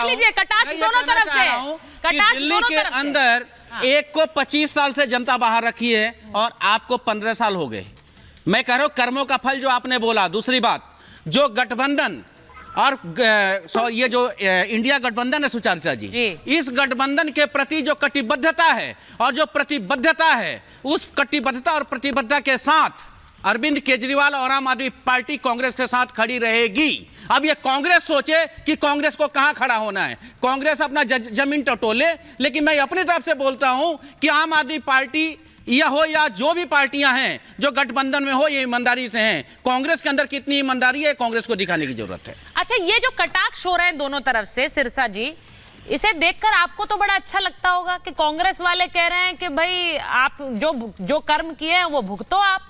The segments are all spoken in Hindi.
लीजिए, कटाक्ष दोनों तरफ से, कटाक्ष दिल्ली के अंदर एक को 25 साल से जनता बाहर रखी है और आपको 15 साल हो गए। मैं कह रहा हूं कर्मों का फल जो आपने बोला। दूसरी बात, जो गठबंधन और ये जो इंडिया गठबंधन है सुचारिता जी, इस गठबंधन के प्रति जो कटिबद्धता है और जो प्रतिबद्धता है, उस कटिबद्धता और प्रतिबद्धता के साथ अरविंद केजरीवाल और आम आदमी पार्टी कांग्रेस के साथ खड़ी रहेगी। अब ये कांग्रेस सोचे कि कांग्रेस को कहां खड़ा होना है, कांग्रेस अपना जमीन टटोले, लेकिन मैं अपनी तरफ से बोलता हूं कि आम आदमी पार्टी या जो भी पार्टियां हैं जो गठबंधन में हो, ये ईमानदारी से हैं। कांग्रेस के अंदर कितनी ईमानदारी है, कांग्रेस को दिखाने की जरूरत है। अच्छा, ये जो कटाक्ष हो रहे हैं दोनों तरफ से, सिरसा जी, इसे देखकर आपको तो बड़ा अच्छा लगता होगा कि कांग्रेस वाले कह रहे हैं कि भाई आप जो कर्म किए हैं वो भुगतो आप,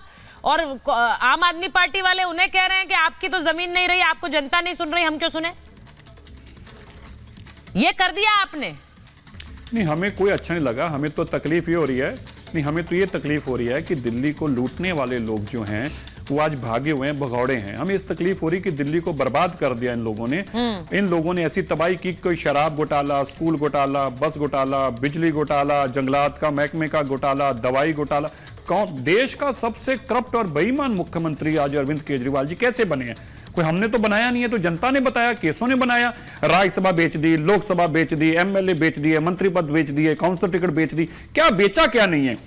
और आम आदमी पार्टी वाले उन्हें कह रहे हैं कि आपकी तो जमीन नहीं रही, आपको जनता नहीं सुन रही, हम क्यों सुने। ये कर दिया आपने। नहीं, हमें कोई अच्छा नहीं लगा। हमें तो तकलीफ ये हो रही है, नहीं हमें तो ये तकलीफ हो रही है कि दिल्ली को लूटने वाले लोग जो हैं वो आज भागे हुए हैं, भगौड़े हैं। हमें इस तकलीफ हो रही कि दिल्ली को बर्बाद कर दिया इन लोगों ने। इन लोगों ने ऐसी तबाही की, कोई शराब घोटाला, स्कूल घोटाला, बस घोटाला, बिजली घोटाला, जंगलात का महकमे का घोटाला, दवाई घोटाला। देश का सबसे करप्ट और बेईमान मुख्यमंत्री आज अरविंद केजरीवाल जी कैसे बने हैं? कोई हमने तो बनाया नहीं है, तो जनता ने बताया, केसों ने बनाया। राज्यसभा बेच दी, लोकसभा बेच दी, एमएलए बेच दिए, मंत्री पद बेच दिए, काउंसिल टिकट बेच दी। क्या बेचा क्या नहीं है?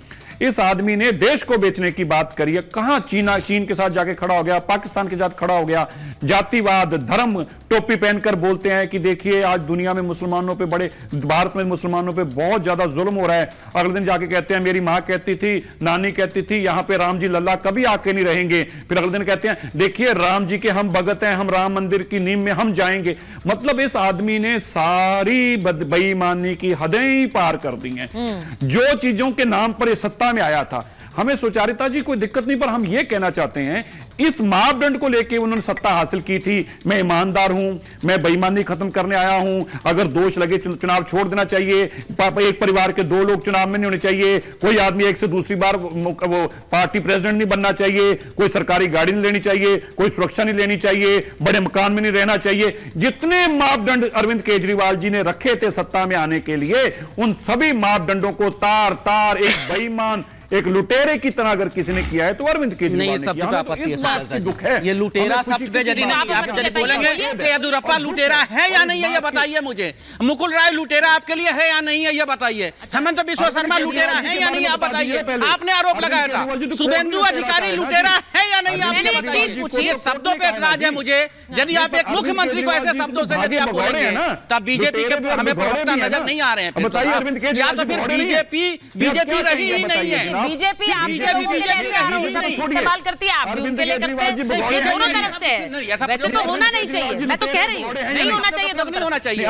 इस आदमी ने देश को बेचने की बात करी है। कहां चीन के साथ जाके खड़ा हो गया, पाकिस्तान के साथ खड़ा हो गया, जातिवाद, धर्म टोपी पहनकर बोलते हैं कि देखिए आज दुनिया में मुसलमानों पे भारत में मुसलमानों पे बहुत ज्यादा जुल्म हो रहा है। अगले दिन जाके कहते हैं मेरी मां कहती थी, नानी कहती थी, यहां पे राम जी लल्ला कभी आके नहीं रहेंगे। फिर अगले दिन कहते हैं देखिए राम जी के हम भगत हैं, हम राम मंदिर की नींव में हम जाएंगे। मतलब इस आदमी ने सारी बेईमानी की हदें ही पार कर दी हैं। जो चीजों के नाम पर सत्ता में आया था, हमें सुचारिता जी कोई दिक्कत नहीं, पर हम यह कहना चाहते हैं इस मापदंड को लेकर उन्होंने सत्ता हासिल की थी। मैं ईमानदार हूं, मैं बेईमानी खत्म करने आया हूं, अगर दोष लगे चुनाव छोड़ देना चाहिए, एक परिवार के 2 लोग चुनाव में नहीं होने चाहिए, कोई आदमी एक से दूसरी बार वो पार्टी प्रेसिडेंट नहीं बनना चाहिए, कोई सरकारी गाड़ी नहीं लेनी चाहिए, कोई सुरक्षा नहीं लेनी चाहिए, बड़े मकान में नहीं रहना चाहिए। जितने मापदंड अरविंद केजरीवाल जी ने रखे थे सत्ता में आने के लिए, उन सभी मापदंडों को तार तार एक बेईमान, एक लुटेरे की तरह अगर किसी ने किया है तो अरविंद केजरीवाल ने किया। आपत्ति है, दुख है। ये लुटेरा शब्द पे जरिए नहीं आप बोलेंगे कि येदियुरप्पा लुटेरा है या नहीं है, ये बताइए मुझे। मुकुल राय लुटेरा आपके लिए है या नहीं है, ये बताइए। हेमंत बिश्व शर्मा लुटेरा है या नहीं, आप बताइए। आपने आरोप लगाया था शुभेंदु अधिकारी लुटेरा है या नहीं, आप ये बताइए। शब्दों पे एतराज है मुझे। यदि आप एक मुख्यमंत्री को ऐसे शब्दों से यदि आप बोलेंगे तब बीजेपी के हमें प्रवक्ता नजर नहीं आ रहे हैं, या तो फिर बीजेपी रही ही नहीं है। बीजेपी आपके लोगों के लिए ऐसे आरोप इस्तेमाल करती है, आप भी उनके लिए करते हैं। ये दोनों तरफ से, वैसे तो होना नहीं चाहिए। मैं तो कह रही हूँ नहीं होना चाहिए, नहीं होना चाहिए।